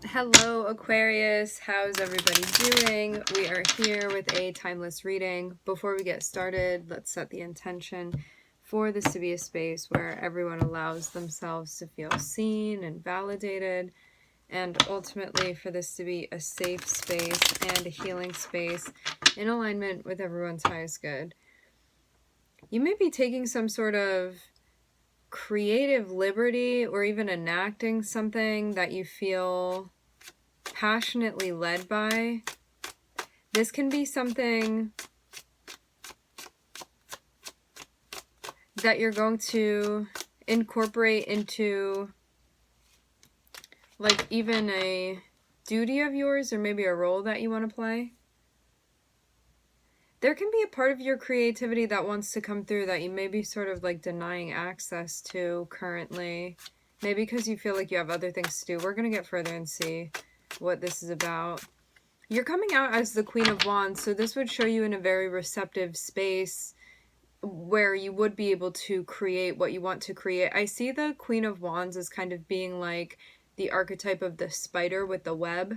Hello, Aquarius. How's everybody doing? We are here with a timeless reading. Before we get started, let's set the intention for this to be a space where everyone allows themselves to feel seen and validated, and ultimately for this to be a safe space and a healing space in alignment with everyone's highest good. You may be taking some sort of creative liberty or even enacting something that you feel passionately led by. This can be something that you're going to incorporate into like even a duty of yours, or maybe a role that you want to play. There can be a part of your creativity that wants to come through that you may be sort of like denying access to currently. Maybe because you feel like you have other things to do. We're going to get further and see what this is about. You're coming out as the Queen of Wands, so this would show you in a very receptive space where you would be able to create what you want to create. I see the Queen of Wands as kind of being like the archetype of the spider with the web,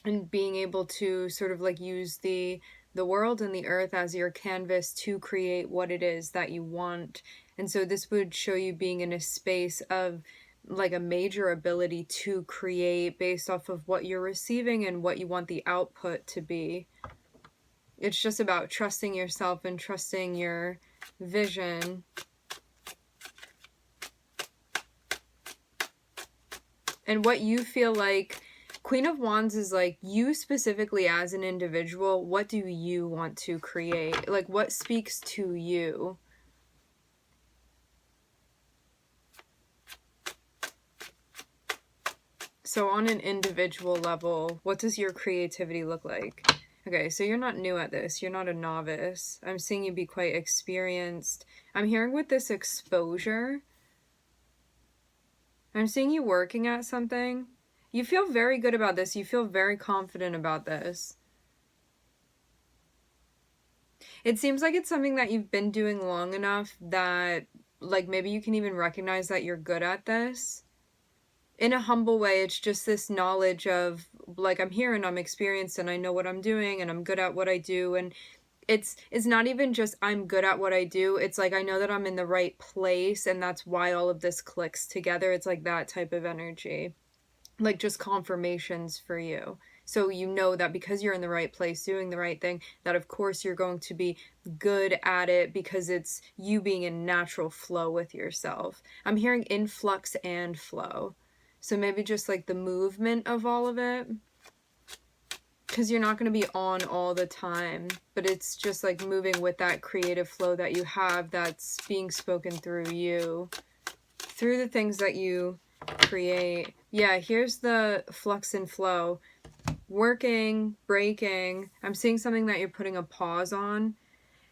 and being able to sort of like use the world and the earth as your canvas to create what it is that you want. And so this would show you being in a space of like a major ability to create based off of what you're receiving and what you want the output to be. It's just about trusting yourself and trusting your vision. And what you feel like. Queen of Wands is like you specifically as an individual. What do you want to create? Like what speaks to you? So on an individual level, what does your creativity look like? Okay, so you're not new at this. You're not a novice. I'm seeing you be quite experienced. I'm hearing with this exposure, I'm seeing you working at something. You feel very good about this. You feel very confident about this. It seems like it's something that you've been doing long enough that, like, maybe you can even recognize that you're good at this. In a humble way, it's just this knowledge of, like, I'm here and I'm experienced and I know what I'm doing and I'm good at what I do. And it's not even just I'm good at what I do. It's like I know that I'm in the right place and that's why all of this clicks together. It's like that type of energy. Like just confirmations for you. So you know that because you're in the right place doing the right thing, that of course you're going to be good at it because it's you being in natural flow with yourself. I'm hearing influx and flow. So maybe just like the movement of all of it. Because you're not going to be on all the time, but it's just like moving with that creative flow that you have that's being spoken through you, through the things that you create. Yeah, here's the flux and flow. Working, breaking. I'm seeing something that you're putting a pause on.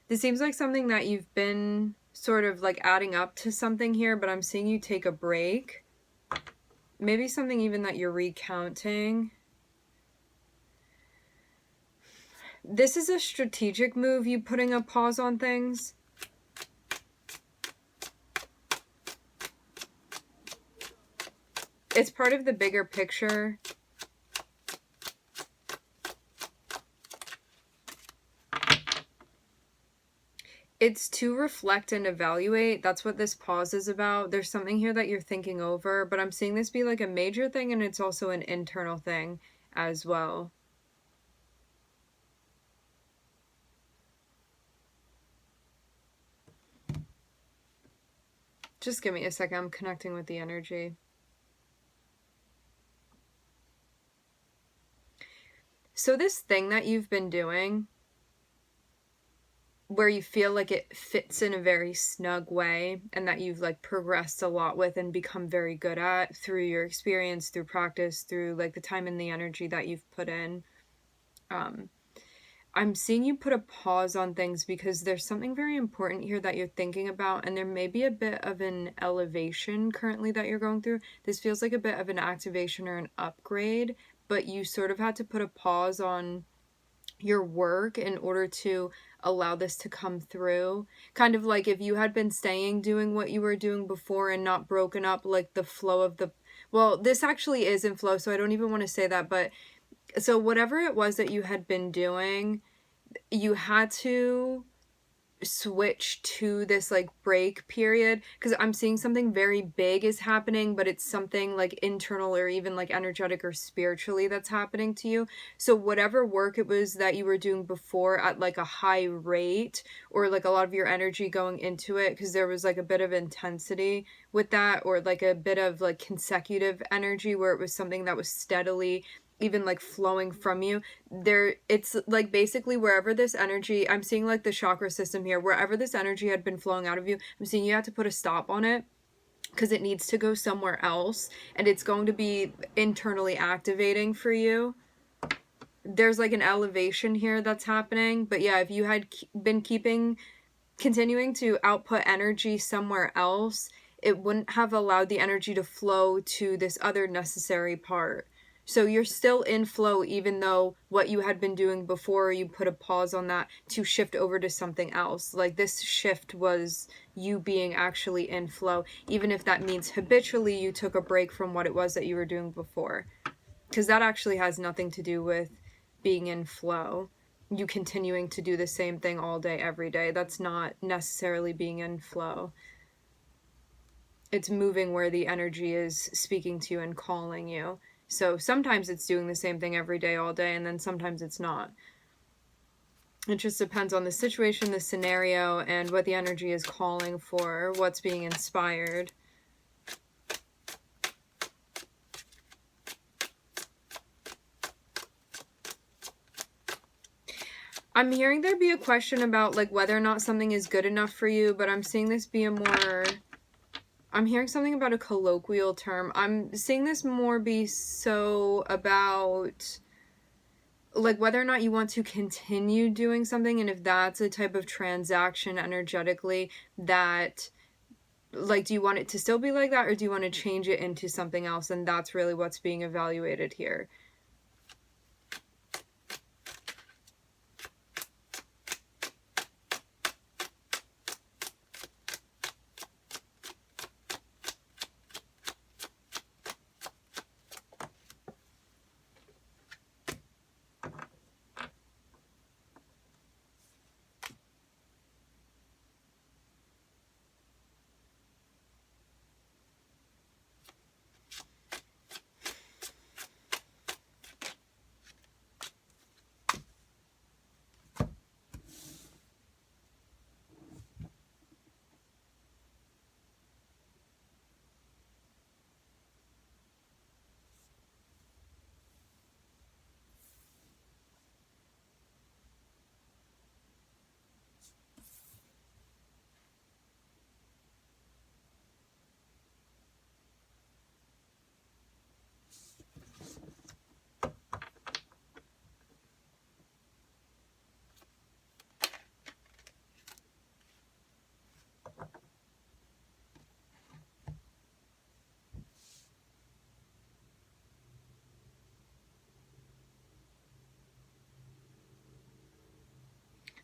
This seems like something that you've been sort of like adding up to something here, but I'm seeing you take a break. Maybe something even that you're recounting. This is a strategic move, you putting a pause on things. It's part of the bigger picture. It's to reflect and evaluate. That's what this pause is about. There's something here that you're thinking over, but I'm seeing this be like a major thing, and it's also an internal thing as well. Just give me a second. I'm connecting with the energy. So this thing that you've been doing, where you feel like it fits in a very snug way and that you've like progressed a lot with and become very good at through your experience, through practice, through like the time and the energy that you've put in. I'm seeing you put a pause on things because there's something very important here that you're thinking about, and there may be a bit of an elevation currently that you're going through. This feels like a bit of an activation or an upgrade, but you sort of had to put a pause on your work in order to allow this to come through. Kind of like if you had been staying doing what you were doing before and not broken up like the flow of the Well, this actually is in flow, so I don't even want to say that, but so whatever it was that you had been doing, you had to switch to this like break period, because I'm seeing something very big is happening, but it's something like internal or even like energetic or spiritually that's happening to you. So whatever work it was that you were doing before at like a high rate, or like a lot of your energy going into it, because there was like a bit of intensity with that, or like a bit of like consecutive energy where it was something that was steadily even like flowing from you there. It's like basically wherever this energy, I'm seeing like the chakra system here, wherever this energy had been flowing out of you, I'm seeing you have to put a stop on it because it needs to go somewhere else, and it's going to be internally activating for you. There's like an elevation here that's happening, but yeah, if you had been continuing to output energy somewhere else, it wouldn't have allowed the energy to flow to this other necessary part. So you're still in flow, even though what you had been doing before, you put a pause on that to shift over to something else. Like this shift was you being actually in flow, even if that means habitually you took a break from what it was that you were doing before. Because that actually has nothing to do with being in flow. You continuing to do the same thing all day, every day. That's not necessarily being in flow. It's moving where the energy is speaking to you and calling you. So sometimes it's doing the same thing every day, all day, and then sometimes it's not. It just depends on the situation, the scenario, and what the energy is calling for, what's being inspired. I'm hearing there be a question about like whether or not something is good enough for you, but I'm seeing this be a more... I'm hearing something about a colloquial term. I'm seeing this more be so about like whether or not you want to continue doing something, and if that's a type of transaction energetically that, like, do you want it to still be like that, or do you want to change it into something else? And that's really what's being evaluated here.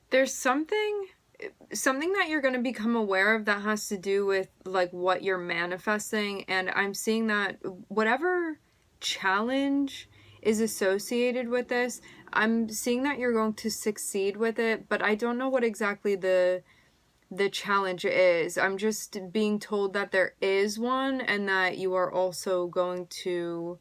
There's something that you're going to become aware of that has to do with like what you're manifesting, and I'm seeing that whatever challenge is associated with this, I'm seeing that you're going to succeed with it, but I don't know what exactly the challenge is. I'm just being told that there is one, and that you are also going to,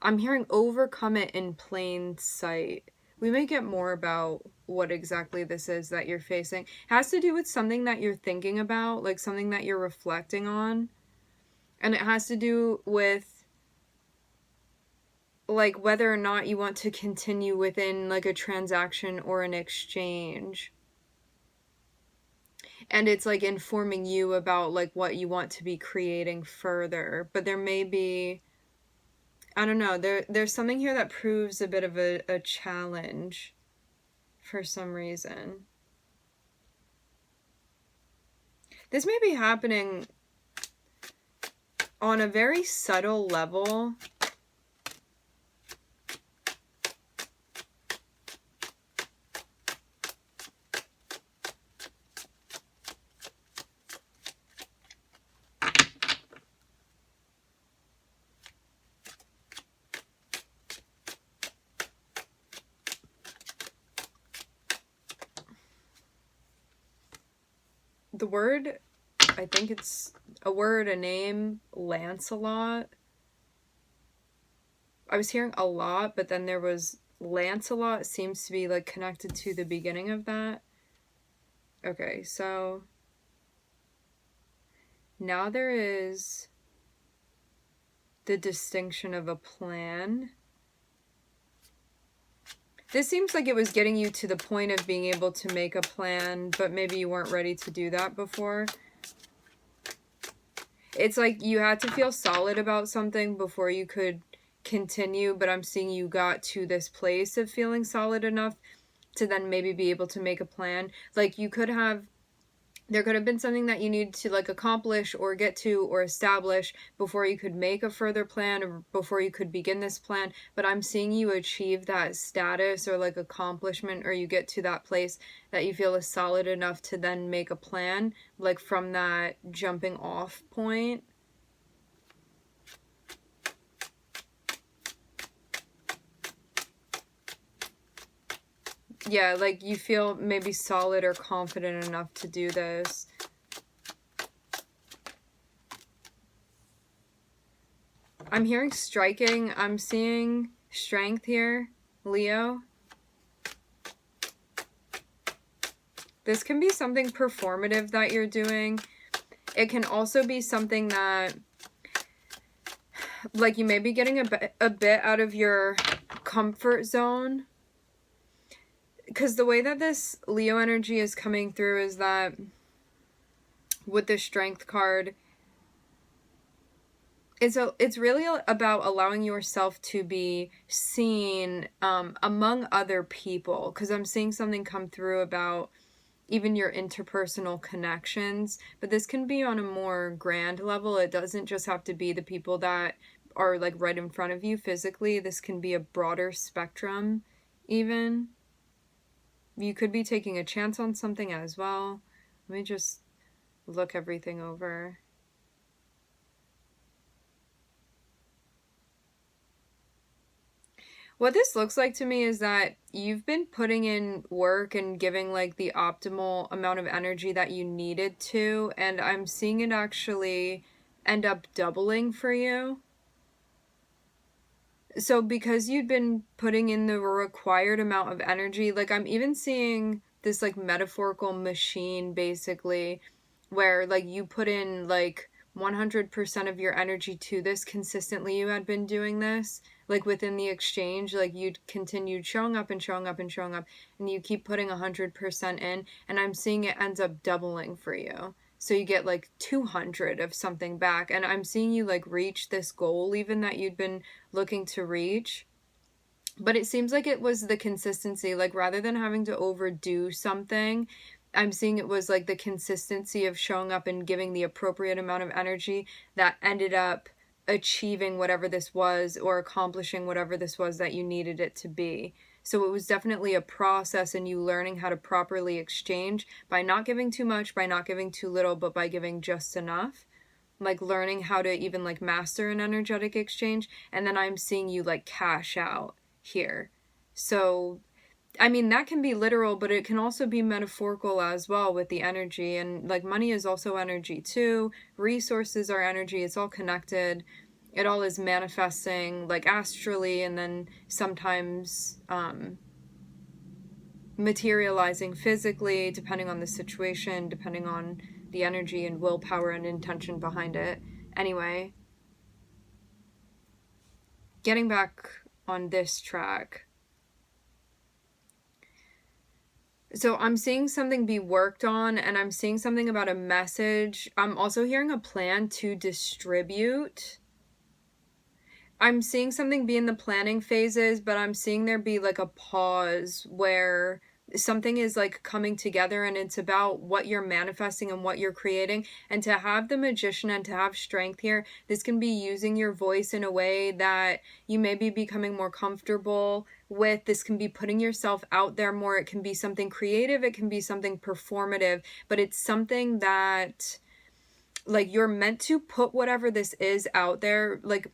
I'm hearing, overcome it in plain sight. We may get more about what exactly this is that you're facing. It has to do with something that you're thinking about, like something that you're reflecting on. And it has to do with like whether or not you want to continue within like a transaction or an exchange. And it's like informing you about like what you want to be creating further. But there may be, I don't know, there's something here that proves a bit of a challenge for some reason. This may be happening on a very subtle level. the word, I think it's a word, a name, Lancelot. I was hearing a lot, but then there was Lancelot seems to be like connected to the beginning of that. Okay, so now there is the distinction of a plan. This seems like it was getting you to the point of being able to make a plan, but maybe you weren't ready to do that before. It's like you had to feel solid about something before you could continue, but I'm seeing you got to this place of feeling solid enough to then maybe be able to make a plan. Like you could have, there could have been something that you need to like accomplish or get to or establish before you could make a further plan or before you could begin this plan. But I'm seeing you achieve that status or like accomplishment, or you get to that place that you feel is solid enough to then make a plan, like from that jumping off point. Yeah, like you feel maybe solid or confident enough to do this. I'm hearing striking. I'm seeing strength here, Leo. This can be something performative that you're doing. It can also be something that, like, you may be getting a bit out of your comfort zone. Because the way that this Leo energy is coming through is that with the Strength card, it's really about allowing yourself to be seen among other people. Because I'm seeing something come through about even your interpersonal connections. But this can be on a more grand level. It doesn't just have to be the people that are like right in front of you physically. This can be a broader spectrum even. You could be taking a chance on something as well. Let me just look everything over. What this looks like to me is that you've been putting in work and giving like the optimal amount of energy that you needed to, and I'm seeing it actually end up doubling for you. So because you'd been putting in the required amount of energy, like I'm even seeing this like metaphorical machine basically where like you put in like 100% of your energy to this consistently. You had been doing this like within the exchange, like you'd continued showing up and showing up and showing up, and you keep putting 100% in, and I'm seeing it ends up doubling for you. So you get like 200 of something back, and I'm seeing you like reach this goal even that you'd been looking to reach. But it seems like it was the consistency, like rather than having to overdo something, I'm seeing it was like the consistency of showing up and giving the appropriate amount of energy that ended up achieving whatever this was or accomplishing whatever this was that you needed it to be. So it was definitely a process, and you learning how to properly exchange by not giving too much, by not giving too little, but by giving just enough. Like learning how to even like master an energetic exchange. And then I'm seeing you like cash out here. So I mean, that can be literal, but it can also be metaphorical as well with the energy. And like money is also energy too. Resources are energy. It's all connected. It all is manifesting like astrally, and then sometimes materializing physically, depending on the situation, depending on the energy and willpower and intention behind it. Anyway, getting back on this track. So I'm seeing something be worked on, and I'm seeing something about a message. I'm also hearing a plan to distribute. I'm seeing something be in the planning phases, but I'm seeing there be like a pause where something is like coming together, and it's about what you're manifesting and what you're creating. And to have the Magician and to have Strength here, this can be using your voice in a way that you may be becoming more comfortable with. This can be putting yourself out there more. It can be something creative, it can be something performative, but it's something that like you're meant to put whatever this is out there. Like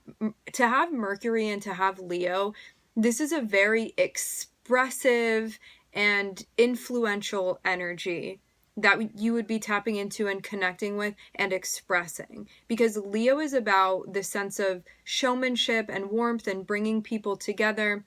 to have Mercury and to have Leo, this is a very expressive and influential energy that you would be tapping into and connecting with and expressing. Because Leo is about the sense of showmanship and warmth and bringing people together,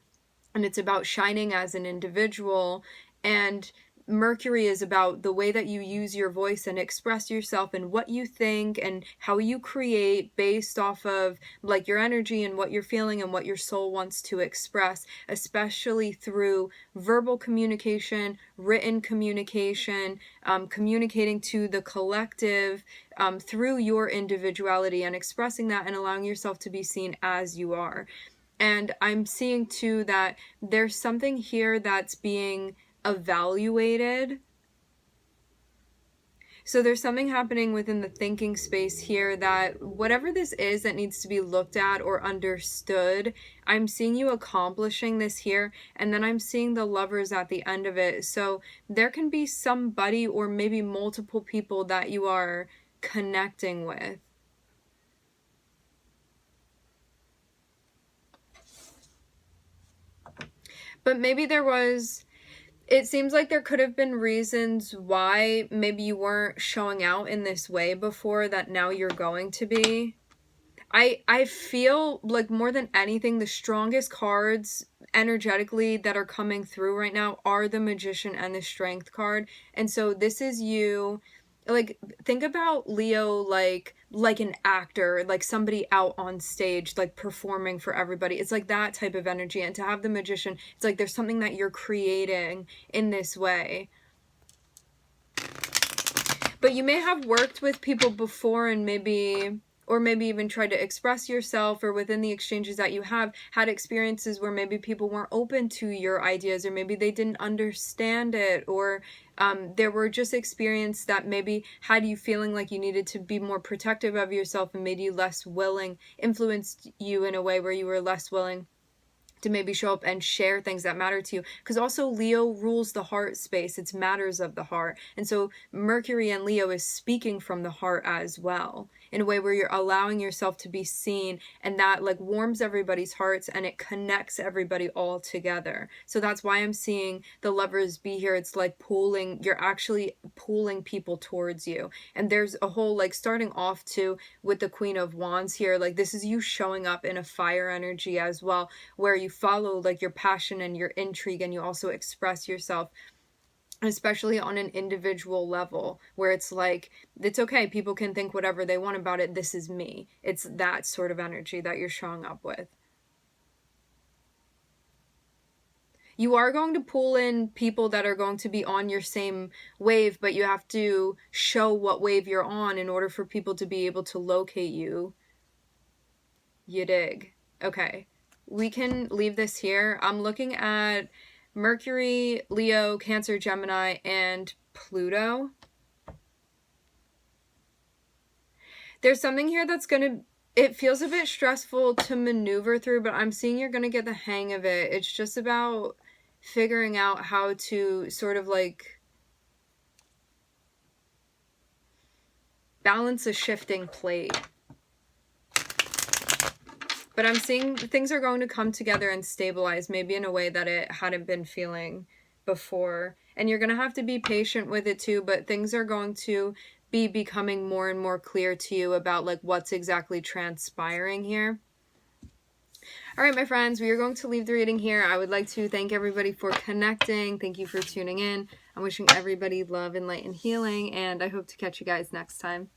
and it's about shining as an individual. And Mercury is about the way that you use your voice and express yourself and what you think and how you create based off of like your energy and what you're feeling and what your soul wants to express, especially through verbal communication, written communication, communicating to the collective through your individuality and expressing that and allowing yourself to be seen as you are. And I'm seeing too that there's something here that's being evaluated. So there's something happening within the thinking space here that whatever this is that needs to be looked at or understood, I'm seeing you accomplishing this here, and then I'm seeing the Lovers at the end of it. So there can be somebody or maybe multiple people that you are connecting with. But maybe it seems like there could have been reasons why maybe you weren't showing out in this way before that now you're going to be. I feel like more than anything, the strongest cards energetically that are coming through right now are the Magician and the Strength card. And so this is you. Like, think about Leo like an actor, like somebody out on stage, like performing for everybody. It's like that type of energy. And to have the Magician, it's like there's something that you're creating in this way. But you may have worked with people before and maybe even tried to express yourself, or within the exchanges that you have had experiences where maybe people weren't open to your ideas, or maybe they didn't understand it, or there were just experiences that maybe had you feeling like you needed to be more protective of yourself and made you less willing, influenced you in a way where you were less willing to maybe show up and share things that matter to you. Because also Leo rules the heart space. It's matters of the heart. And so Mercury and Leo is speaking from the heart as well, in a way where you're allowing yourself to be seen, and that like warms everybody's hearts and it connects everybody all together. So that's why I'm seeing the Lovers be here. It's like you're actually pulling people towards you. And there's a whole like starting off too with the Queen of Wands here. Like this is you showing up in a fire energy as well, where you follow like your passion and your intrigue, and you also express yourself, especially on an individual level, where it's like, it's okay, people can think whatever they want about it, this is me. It's that sort of energy that you're showing up with. You are going to pull in people that are going to be on your same wave, but you have to show what wave you're on in order for people to be able to locate you. You dig? Okay. We can leave this here. I'm looking at Mercury, Leo, Cancer, Gemini, and Pluto. There's something here that's it feels a bit stressful to maneuver through, but I'm seeing you're going to get the hang of it. It's just about figuring out how to sort of like balance a shifting plate. But I'm seeing things are going to come together and stabilize, maybe in a way that it hadn't been feeling before. And you're going to have to be patient with it too, but things are going to be becoming more and more clear to you about like what's exactly transpiring here. All right, my friends, we are going to leave the reading here. I would like to thank everybody for connecting. Thank you for tuning in. I'm wishing everybody love and light and healing, and I hope to catch you guys next time.